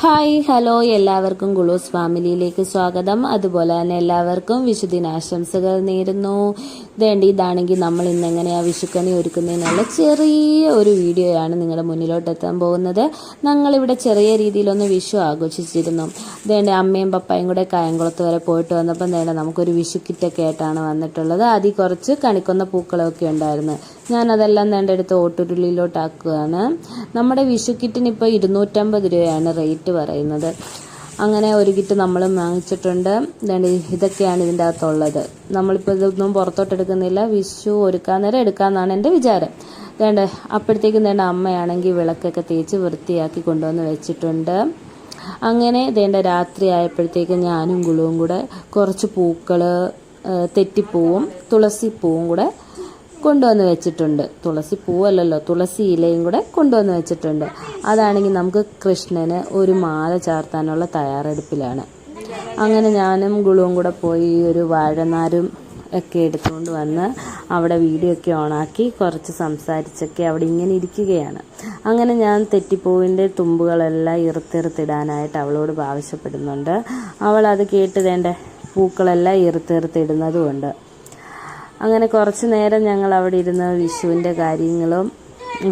Hi hello എല്ലാവർക്കും ഗുളൂസ് ഫാമിലിയിലേക്ക് സ്വാഗതം. അതുപോലെ തന്നെ എല്ലാവർക്കും വിഷുദിനാശംസകൾ നേരുന്നു. ഇതാണെങ്കിൽ നമ്മൾ ഇന്ന് എങ്ങനെയാണ് വിഷുക്കണി ഒരുക്കുന്നതിനുള്ള ചെറിയ ഒരു വീഡിയോയാണ് നിങ്ങളുടെ മുന്നിലോട്ട് എത്താൻ പോകുന്നത്. ഞങ്ങളിവിടെ ചെറിയ രീതിയിലൊന്ന് വിഷു ആഘോഷിച്ചിരുന്നു. അമ്മയും പപ്പായും കൂടെ കായംകുളത്ത് വരെ പോയിട്ട് വന്നപ്പോൾ നമുക്കൊരു വിഷു കിറ്റൊക്കെ ആയിട്ടാണ് വന്നിട്ടുള്ളത്. അതിൽ കുറച്ച് കണിക്കൊന്ന പൂക്കളൊക്കെ ഉണ്ടായിരുന്നു. ഞാനതെല്ലാം എടുത്ത് ഓട്ടുരുളിയിലോട്ടാക്കുകയാണ്. നമ്മുടെ വിഷു കിറ്റിന് ഇപ്പോൾ 250 രൂപയാണ് റേറ്റ് പറയുന്നത്. അങ്ങനെ ഒരു കിറ്റ് നമ്മൾ വാങ്ങിച്ചിട്ടുണ്ട്. ഇതൊക്കെയാണ് ഇതിൻ്റെ അകത്തുള്ളത്. നമ്മളിപ്പോൾ ഇതൊന്നും പുറത്തോട്ടെടുക്കുന്നില്ല. വിഷു ഒരുക്കാൻ നേരം എടുക്കാമെന്നാണ് എൻ്റെ വിചാരം. അപ്പോഴത്തേക്കും അമ്മയാണെങ്കിൽ വിളക്കൊക്കെ തേച്ച് വൃത്തിയാക്കി കൊണ്ടുവന്ന് വെച്ചിട്ടുണ്ട്. അങ്ങനെ രാത്രി ആയപ്പോഴത്തേക്കും ഞാനും ഗുളുവും കൂടെ കുറച്ച് പൂക്കൾ, തെറ്റിപ്പൂവും തുളസിപ്പൂവും കൂടെ കൊണ്ടുവന്ന് വെച്ചിട്ടുണ്ട്. തുളസി പൂവല്ലല്ലോ, തുളസി ഇലയും കൂടെ കൊണ്ടുവന്ന് വെച്ചിട്ടുണ്ട്. അതാണെങ്കിൽ നമുക്ക് കൃഷ്ണന് ഒരു മാല ചാർത്താനുള്ള തയ്യാറെടുപ്പിലാണ്. അങ്ങനെ ഞാനും ഗുളുവും കൂടെ പോയി ഒരു വാഴനാരും ഒക്കെ എടുത്തുകൊണ്ട് വന്ന് അവിടെ വീഡിയോ ഒക്കെ ഓണാക്കി കുറച്ച് സംസാരിച്ചൊക്കെ അവിടെ ഇങ്ങനെ ഇരിക്കുകയാണ്. അങ്ങനെ ഞാൻ തെറ്റിപ്പൂവിൻ്റെ തുമ്പുകളെല്ലാം ഇറുത്തിടാനായിട്ട് അവളോട് ആവശ്യപ്പെടുന്നുണ്ട്. അവൾ അത് കേട്ട് പൂക്കളെല്ലാം ഇറുത്തിടുന്നതുമുണ്ട്. അങ്ങനെ കുറച്ച് നേരം ഞങ്ങൾ അവിടെ ഇരുന്ന് വിഷുവിൻ്റെ കാര്യങ്ങളും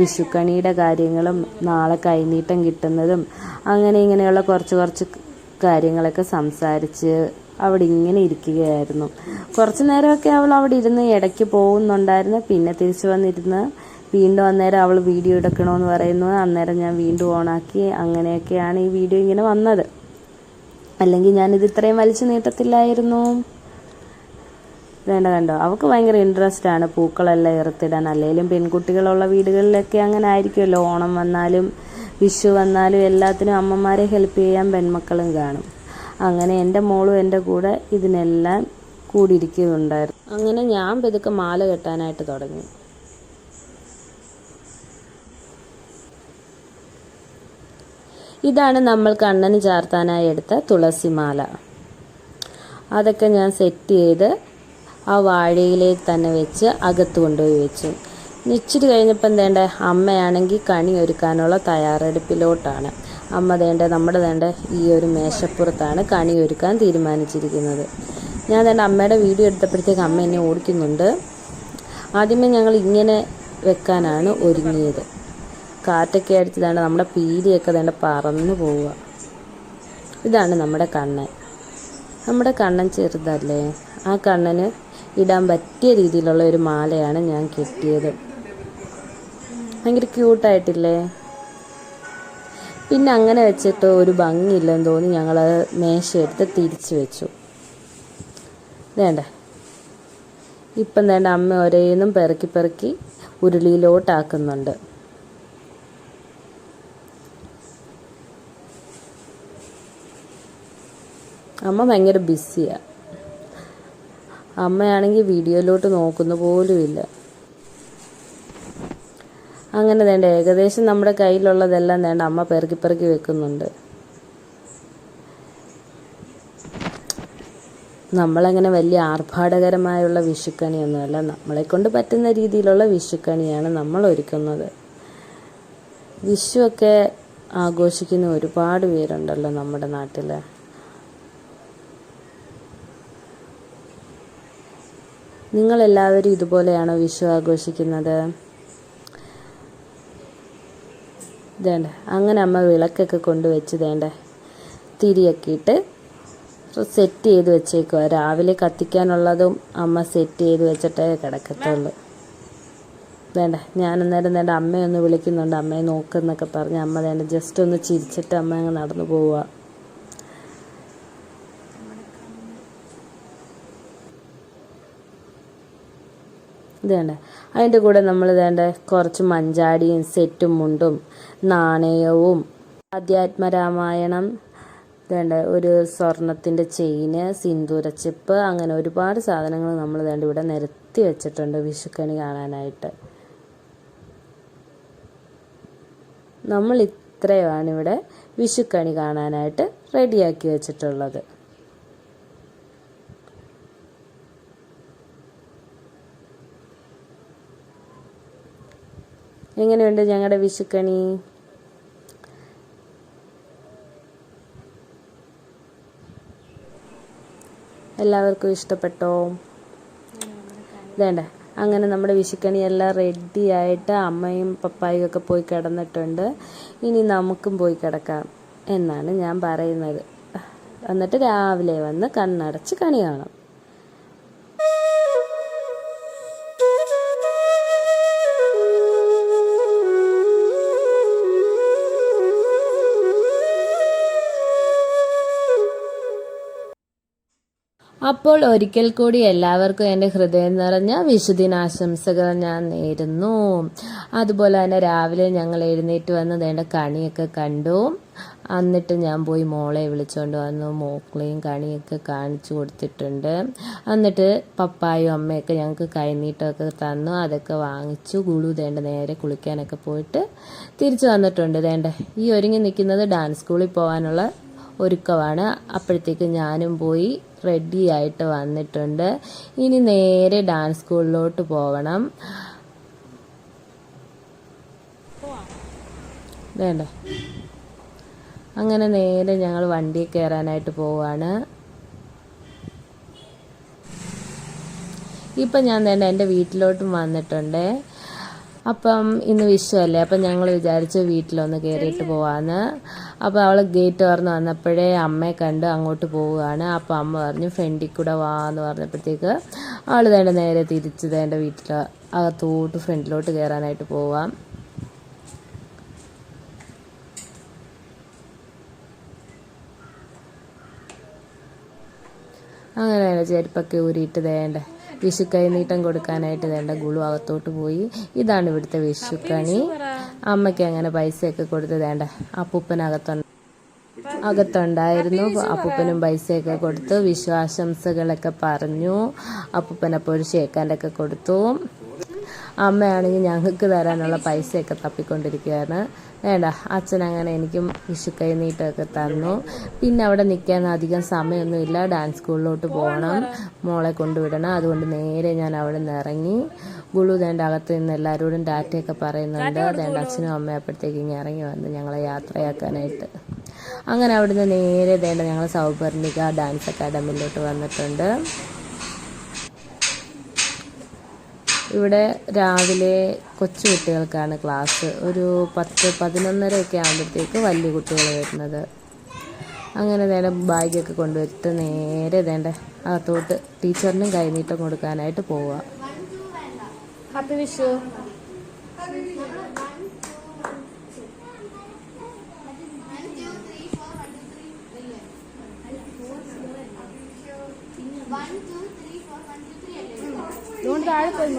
വിഷുക്കണിയുടെ കാര്യങ്ങളും നാളെ കൈനീട്ടം കിട്ടുന്നതും അങ്ങനെ ഇങ്ങനെയുള്ള കുറച്ച് കാര്യങ്ങളൊക്കെ സംസാരിച്ച് അവിടെ ഇങ്ങനെ ഇരിക്കുകയായിരുന്നു. കുറച്ച് നേരമൊക്കെ അവൾ അവിടെ ഇരുന്ന് ഇടയ്ക്ക് പോകുന്നുണ്ടായിരുന്നു. പിന്നെ തിരിച്ചു വന്നിരുന്ന് വീണ്ടും അന്നേരം അവൾ വീഡിയോ എടുക്കണമെന്ന് പറയുന്നു. അന്നേരം ഞാൻ വീണ്ടും ഓണാക്കി. അങ്ങനെയൊക്കെയാണ് ഈ വീഡിയോ ഇങ്ങനെ വന്നത്. അല്ലെങ്കിൽ ഞാനിത് ഇത്രയും വലിച്ചു നീട്ടത്തില്ലായിരുന്നു. കണ്ടോ, അവൾക്ക് ഭയങ്കര ഇൻട്രസ്റ്റ് ആണ് പൂക്കളെല്ലാം ഇറുത്തിടാൻ. അല്ലെങ്കിലും പെൺകുട്ടികളുള്ള വീടുകളിലൊക്കെ അങ്ങനെ ആയിരിക്കുമല്ലോ. ഓണം വന്നാലും വിഷു വന്നാലും എല്ലാത്തിനും അമ്മമാരെ ഹെൽപ്പ് ചെയ്യാൻ പെൺമക്കളും കാണും. അങ്ങനെ എൻ്റെ മോളും എൻ്റെ കൂടെ ഇതിനെല്ലാം കൂടിയിരിക്കുന്നുണ്ടായിരുന്നു. അങ്ങനെ ഞാൻ പതുക്കെ മാല കെട്ടാനായിട്ട് തുടങ്ങി. ഇതാണ് നമ്മൾ കണ്ണന് ചാർത്താനായി എടുത്ത തുളസിമാല. അതൊക്കെ ഞാൻ സെറ്റ് ചെയ്ത് ആ വാഴയിലേക്ക് തന്നെ വെച്ച് അകത്ത് കൊണ്ടുപോയി വെച്ചു. ഇച്ചിരി കഴിഞ്ഞപ്പോൾ അമ്മയാണെങ്കിൽ കണി ഒരുക്കാനുള്ള തയ്യാറെടുപ്പിലോട്ടാണ്. അമ്മ നമ്മുടെ ഈ ഒരു മേശപ്പുറത്താണ് കണി ഒരുക്കാൻ തീരുമാനിച്ചിരിക്കുന്നത്. ഞാൻ അമ്മയുടെ വീഡിയോ എടുത്തപ്പോഴത്തേക്ക് അമ്മ എന്നെ ഓടിക്കുന്നുണ്ട്. ആദ്യമേ ഞങ്ങൾ ഇങ്ങനെ വെക്കാനാണ് ഒരുങ്ങിയത്. കാറ്റൊക്കെ അടിച്ച് നമ്മുടെ പീലിയൊക്കെ പറന്നു പോവുക. ഇതാണ് നമ്മുടെ കണ്ണൻ. നമ്മുടെ കണ്ണൻ ചെറുതല്ലേ, ആ കണ്ണന് ഇടാൻ പറ്റിയ രീതിയിലുള്ള ഒരു മാലയാണ് ഞാൻ കെട്ടിയത്. ഭയങ്കര ക്യൂട്ടായിട്ടില്ലേ? പിന്നെ അങ്ങനെ വെച്ചിട്ട് ഒരു ഭംഗിയില്ലെന്ന് തോന്നി ഞങ്ങൾ മേശയെടുത്ത് തിരിച്ചു വെച്ചു. ഇപ്പം അമ്മ ഒരേന്നും പെറുക്കി ഉരുളിയിലോട്ടാക്കുന്നുണ്ട്. അമ്മ ഭയങ്കര ബിസിയാണ്. അമ്മയാണെങ്കിൽ വീഡിയോയിലോട്ട് നോക്കുന്ന പോലുമില്ല. അങ്ങനെ ഏകദേശം നമ്മുടെ കയ്യിലുള്ളതെല്ലാം അമ്മ പെറുക്കി വെക്കുന്നുണ്ട്. നമ്മളങ്ങനെ വലിയ ആർഭാടകരമായുള്ള വിഷുക്കണിയൊന്നുമല്ല, നമ്മളെക്കൊണ്ട് പറ്റുന്ന രീതിയിലുള്ള വിഷുക്കണിയാണ് നമ്മൾ ഒരുക്കുന്നത്. വിഷുവൊക്കെ ആഘോഷിക്കുന്ന ഒരുപാട് പേരുണ്ടല്ലോ നമ്മുടെ നാട്ടിൽ. നിങ്ങളെല്ലാവരും ഇതുപോലെയാണോ വിഷു ആഘോഷിക്കുന്നത്? അങ്ങനെ അമ്മ വിളക്കൊക്കെ കൊണ്ടുവച്ച് തിരിയൊക്കെ ഇട്ട് സെറ്റ് ചെയ്ത് വെച്ചേക്കുക. രാവിലെ കത്തിക്കാനുള്ളതും അമ്മ സെറ്റ് ചെയ്ത് വെച്ചിട്ടേ കിടക്കത്തുള്ളൂ. ഞാനന്നേരം അമ്മയൊന്ന് വിളിക്കുന്നുണ്ട്. അമ്മയെ നോക്കുന്നൊക്കെ പറഞ്ഞ് അമ്മ ജസ്റ്റ് ഒന്ന് ചിരിച്ചിട്ട് അമ്മ അങ്ങ് നടന്നു പോവുക. അതിൻ്റെ കൂടെ നമ്മൾ കുറച്ച് മഞ്ചാടിയും സെറ്റും മുണ്ടും നാണയവും ആധ്യാത്മരാമായണം, ഒരു സ്വർണത്തിൻ്റെ ചെയിന്, സിന്ദൂരച്ചെപ്പ്, അങ്ങനെ ഒരുപാട് സാധനങ്ങൾ നമ്മൾ ഇവിടെ നിരത്തി വെച്ചിട്ടുണ്ട് വിഷുക്കണി കാണാനായിട്ട്. നമ്മൾ ഇത്രയുമാണ് ഇവിടെ വിഷുക്കണി കാണാനായിട്ട് റെഡിയാക്കി വെച്ചിട്ടുള്ളത്. എങ്ങനെയുണ്ട് ഞങ്ങളുടെ വിഷുക്കണി? എല്ലാവർക്കും ഇഷ്ടപ്പെട്ടോ? വേണ്ട. അങ്ങനെ നമ്മുടെ വിഷുക്കണിയെല്ലാം റെഡിയായിട്ട് അമ്മയും പപ്പായും ഒക്കെ പോയി കിടന്നിട്ടുണ്ട്. ഇനി നമുക്കും പോയി കിടക്കാം എന്നാണ് ഞാൻ പറയുന്നത്. എന്നിട്ട് രാവിലെ വന്ന് കണ്ണടച്ച് കണി കാണാം. അപ്പോൾ ഒരിക്കൽ കൂടി എല്ലാവർക്കും എൻ്റെ ഹൃദയം നിറഞ്ഞ വിഷുദിനാശംസകൾ ഞാൻ നേരുന്നു. അതുപോലെ തന്നെ രാവിലെ ഞങ്ങൾ എഴുന്നേറ്റ് വന്ന് വേണ്ട കണിയൊക്കെ കണ്ടു. എന്നിട്ട് ഞാൻ പോയി മോളെ വിളിച്ചുകൊണ്ട് വന്നു. മോക്കളെയും കണിയൊക്കെ കാണിച്ചു കൊടുത്തിട്ടുണ്ട്. എന്നിട്ട് പപ്പായും അമ്മയൊക്കെ ഞങ്ങൾക്ക് കൈനീട്ടമൊക്കെ തന്നു. അതൊക്കെ വാങ്ങിച്ചു. ഗുളു വേണ്ട നേരെ കുളിക്കാനൊക്കെ പോയിട്ട് തിരിച്ചു വന്നിട്ടുണ്ട്. വേണ്ട ഈ ഒരുങ്ങി നിൽക്കുന്നത് ഡാൻസ് സ്കൂളിൽ പോകാനുള്ള ഒരുക്കമാണ്. അപ്പോഴത്തേക്ക് ഞാനും പോയി റെഡി ആയിട്ട് വന്നിട്ടുണ്ട്. ഇനി നേരെ ഡാൻസ് സ്കൂളിലോട്ട് പോകണം. വേണ്ട അങ്ങനെ നേരെ ഞങ്ങൾ വണ്ടിയിൽ കയറാനായിട്ട് പോവാണ്. ഇപ്പം ഞാൻ തന്നെ എൻ്റെ വീട്ടിലോട്ടും വന്നിട്ടുണ്ട്. അപ്പം ഇന്ന് വിഷു അല്ലേ, അപ്പം ഞങ്ങൾ വിചാരിച്ചു വീട്ടിലൊന്ന് കയറിയിട്ട് പോവാന്ന്. അപ്പോൾ അവൾ ഗേറ്റ് തുറന്ന് വന്നപ്പോഴേ അമ്മയെ കണ്ട് അങ്ങോട്ട് പോവുകയാണ്. അപ്പോൾ അമ്മ പറഞ്ഞു ഫ്രണ്ടിൽ കൂടെ വാ എന്ന് പറഞ്ഞപ്പോഴത്തേക്ക് അവൾ വേണ്ട നേരെ തിരിച്ച് വേണ്ട വീട്ടിൽ അകത്തോട്ട് ഫ്രണ്ടിലോട്ട് കയറാനായിട്ട് പോവാം. അങ്ങനെ ചെരുപ്പൊക്കെ ഊരിയിട്ട് വേണ്ട വിഷു കൈനീട്ടം കൊടുക്കാനായിട്ട് വേണ്ട ഗുളു അകത്തോട്ട് പോയി. ഇതാണ് ഇവിടുത്തെ വിഷുക്കണി. അമ്മയ്ക്ക് അങ്ങനെ പൈസയൊക്കെ കൊടുത്ത് വേണ്ട അകത്തുണ്ടായിരുന്നു. അപ്പൂപ്പനും പൈസയൊക്കെ കൊടുത്തു. വിശ്വാസംസകളൊക്കെ പറഞ്ഞു. അപ്പൂപ്പനപ്പോൾ ഒരു ഷേക്കാൻ്റെയൊക്കെ കൊടുത്തു. അമ്മയാണെങ്കിൽ ഞങ്ങൾക്ക് തരാനുള്ള പൈസയൊക്കെ തപ്പിക്കൊണ്ടിരിക്കുകയാണ്. വേണ്ട അച്ഛനങ്ങനെ എനിക്കും വിഷു കൈനീട്ടമൊക്കെ തന്നു. പിന്നെ അവിടെ നിൽക്കാൻ അധികം സമയമൊന്നുമില്ല. ഡാൻസ് സ്കൂളിലോട്ട് പോകണം, മോളെ കൊണ്ടുവിടണം. അതുകൊണ്ട് നേരെ ഞാൻ അവിടെ നിന്ന് ഇറങ്ങി. ഗുളു വേണ്ട അകത്ത് നിന്ന് എല്ലാവരോടും ടാറ്റയൊക്കെ പറയുന്നുണ്ട്. വേണ്ട അച്ഛനും അമ്മയും അപ്പോഴത്തേക്ക് ഇങ്ങനെ ഇറങ്ങി വന്ന് ഞങ്ങളെ യാത്രയാക്കാനായിട്ട്. അങ്ങനെ അവിടുന്ന് നേരെ വേണ്ട ഞങ്ങൾ സൗപർണിക ഡാൻസ് അക്കാഡമിയിലോട്ട് വന്നിട്ടുണ്ട്. ഇവിടെ രാവിലെ കൊച്ചു കുട്ടികൾക്കാണ് ക്ലാസ്. ഒരു 10-11:30 ആകുമ്പോഴത്തേക്ക് വലിയ കുട്ടികൾ വരുന്നത്. അങ്ങനെ നേരെ ബാഗൊക്കെ കൊണ്ടുവച്ചിട്ട് നേരെ വേണ്ട അകത്തോട്ട് ടീച്ചറിനും കൈനീട്ടം കൊടുക്കാനായിട്ട് പോവുക. ഹാപ്പി വിഷു. താഴെ പോയി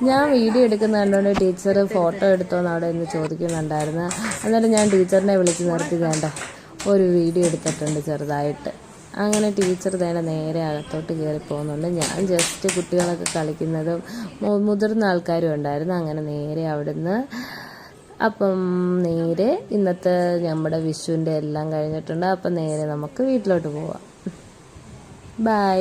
ഞാൻ വീഡിയോ എടുക്കുന്ന കണ്ടുകൊണ്ട് ടീച്ചർ ഫോട്ടോ എടുത്തോന്ന് അവിടെ നിന്ന് ചോദിക്കുന്നുണ്ടായിരുന്നു. എന്നിട്ട് ഞാൻ ടീച്ചറിനെ വിളിച്ച് നിർത്തി വേണ്ട ഒരു വീഡിയോ എടുത്തിട്ടുണ്ട് ചെറുതായിട്ട്. അങ്ങനെ ടീച്ചർ നേരെ അകത്തോട്ട് കയറി പോകുന്നുണ്ട്. ഞാൻ ജസ്റ്റ് കുട്ടികളൊക്കെ കളിക്കുന്നതും മുതിർന്ന ആൾക്കാരും ഉണ്ടായിരുന്നു. അങ്ങനെ നേരെ അവിടുന്ന് അപ്പം നേരെ ഇന്നത്തെ നമ്മുടെ വിഷുവിൻ്റെ എല്ലാം കഴിഞ്ഞിട്ടുണ്ട്. അപ്പം നേരെ നമുക്ക് വീട്ടിലോട്ട് പോവാം. ബൈ.